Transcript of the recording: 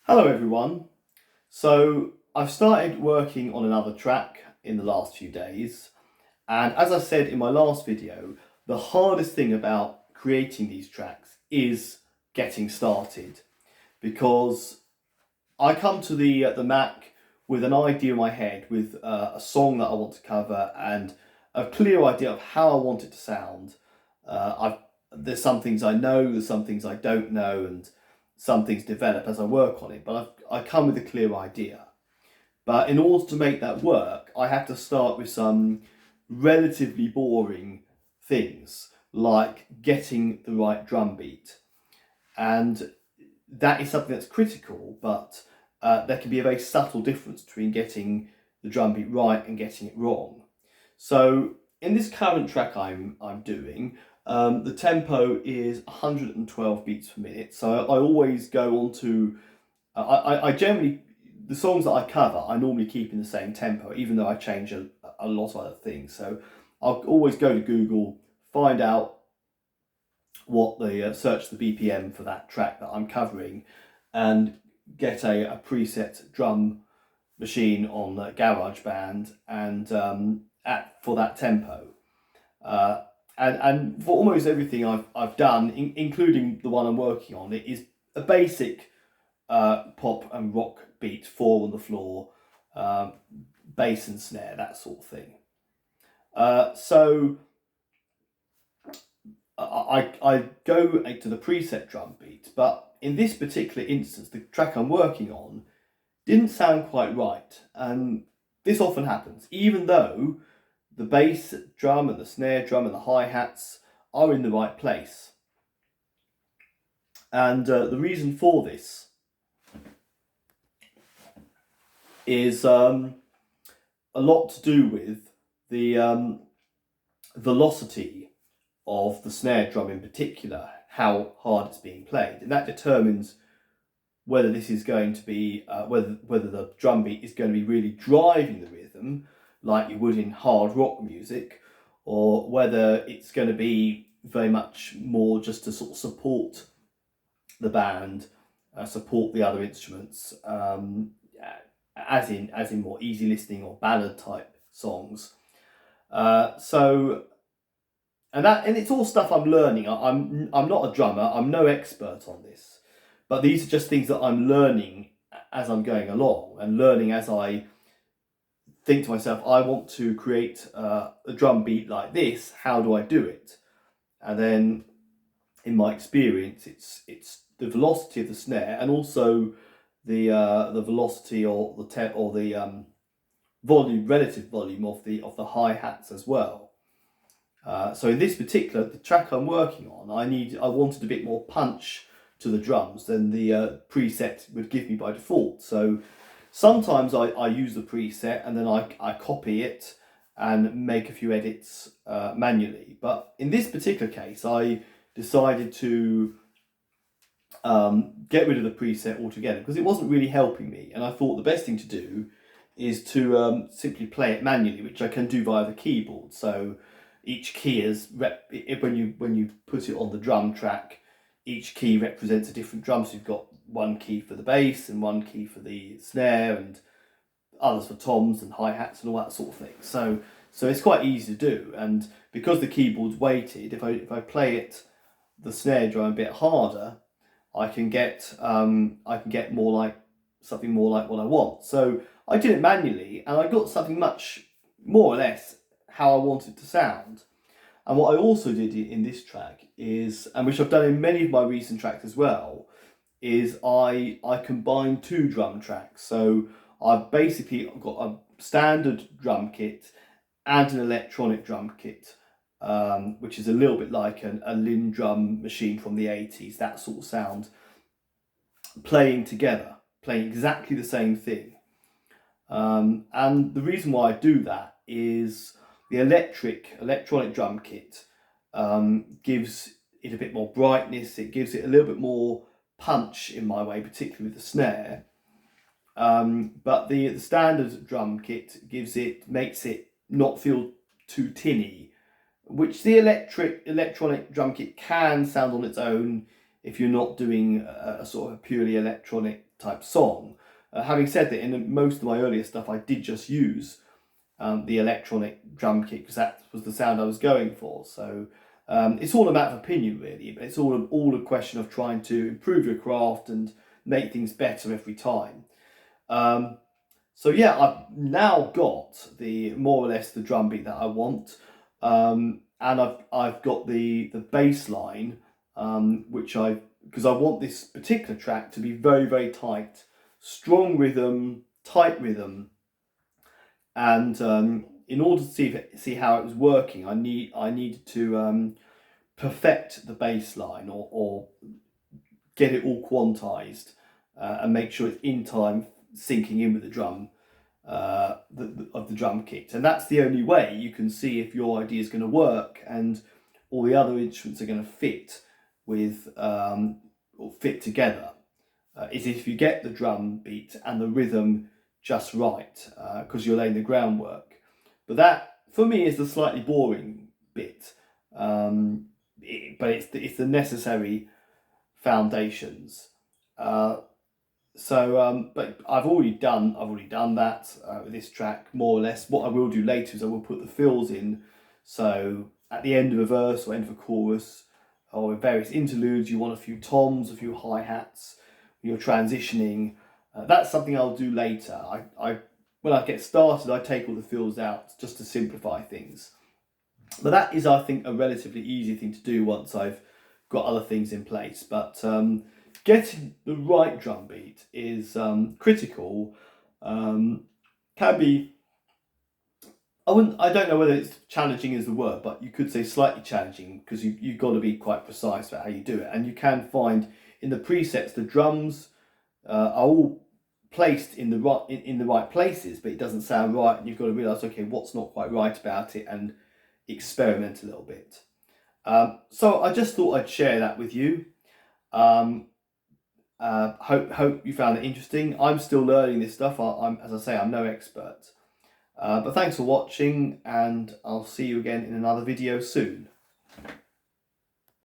Hello everyone. So I've started working on another track in the last few days, and as I said in my last video, the hardest thing about creating these tracks is getting started, because I come to the Mac with an idea in my head, with a song that I want to cover and a clear idea of how I want it to sound. I've There's some things I know, there's some things I don't know, and some things develop as I work on it. But I come with a clear idea. But in order to make that work, I have to start with some relatively boring things, like getting the right drum beat. And that is something that's critical, but there can be a very subtle difference between getting the drum beat right and getting it wrong. So in this current track I'm doing, the tempo is 112 beats per minute. So I always go on to, I generally, the songs that I cover, I normally keep in the same tempo, even though I change a lot of other things. So I'll always go to Google, find out what the search the BPM for that track that I'm covering, and get a preset drum machine on GarageBand and for that tempo. Uh, and for almost everything I've done, including the one I'm working on, it is a basic pop and rock beat, four on the floor, uh, bass and snare, that sort of thing. So I go to the preset drum beat, but in this particular instance, the track I'm working on didn't sound quite right. And this often happens, even though the bass drum and the snare drum and the hi-hats are in the right place. And the reason for this is a lot to do with the velocity of the snare drum in particular, how hard it's being played. And that determines whether this is going to be, whether the drum beat is going to be really driving the rhythm, like you would in hard rock music, or whether it's going to be very much more just to sort of support the band, support the other instruments, as in more easy listening or ballad type songs. So and it's all stuff I'm learning. I'm not a drummer. I'm no expert on this, but these are just things that I'm learning as I'm going along, and learning as I think to myself, I want to create a drum beat like this. How do I do it? And then, in my experience, it's the velocity of the snare, and also the velocity or the volume, relative volume of the hi hats as well. So in this particular, the track I'm working on, I wanted a bit more punch to the drums than the preset would give me by default. So sometimes I use the preset and then I copy it and make a few edits manually. But in this particular case, I decided to get rid of the preset altogether because it wasn't really helping me. And I thought the best thing to do is to simply play it manually, which I can do via the keyboard. So each key is when you put it on the drum track, each key represents a different drum. So you've got one key for the bass and one key for the snare, and others for toms and hi-hats and all that sort of thing. So it's quite easy to do, and because the keyboard's weighted, if I play it the snare drum a bit harder, I can get more like something more like what I want. So I did it manually, and I got something much more or less how I want it to sound. And what I also did in this track is, and which I've done in many of my recent tracks as well, is I combined two drum tracks. So I've basically got a standard drum kit and an electronic drum kit, which is a little bit like a LinnDrum machine from the 80s, that sort of sound, playing together, playing exactly the same thing. And the reason why I do that is the electronic drum kit gives it a bit more brightness, it gives it a little bit more punch in my way, particularly with the snare. But the standard drum kit makes it not feel too tinny, which the electronic drum kit can sound on its own if you're not doing a sort of purely electronic type song. Having said that, in most of my earlier stuff I did just use the electronic drum kit because that was the sound I was going for. So it's all a matter of opinion really, but it's all a question of trying to improve your craft and make things better every time. So yeah, I've now got the more or less the drum beat that I want, and I've got the bass line, because I want this particular track to be very, very tight, strong rhythm, tight rhythm, and in order to see how it was working, I needed to perfect the bass line or get it all quantized and make sure it's in time syncing in with the drum of the drum kit. And that's the only way you can see if your idea is going to work and all the other instruments are going to fit with or fit together, is if you get the drum beat and the rhythm just right, because you're laying the groundwork. But that for me is the slightly boring bit, but it's the necessary foundations. But I've already done that with this track more or less. What I will do later is I will put the fills in. So at the end of a verse or end of a chorus or with various interludes, you want a few toms, a few hi-hats. You're transitioning. That's something I'll do later. When I get started, I take all the fills out just to simplify things. But that is, I think, a relatively easy thing to do once I've got other things in place. But getting the right drum beat is critical. Can be, I don't know whether it's challenging is the word, but you could say slightly challenging, because you've got to be quite precise about how you do it. And you can find in the presets the drums are all placed in the right places, but it doesn't sound right, and you've got to realise, okay, what's not quite right about it, and experiment a little bit. So I just thought I'd share that with you. Hope you found it interesting. I'm still learning this stuff. As I say, I'm no expert. But thanks for watching, and I'll see you again in another video soon.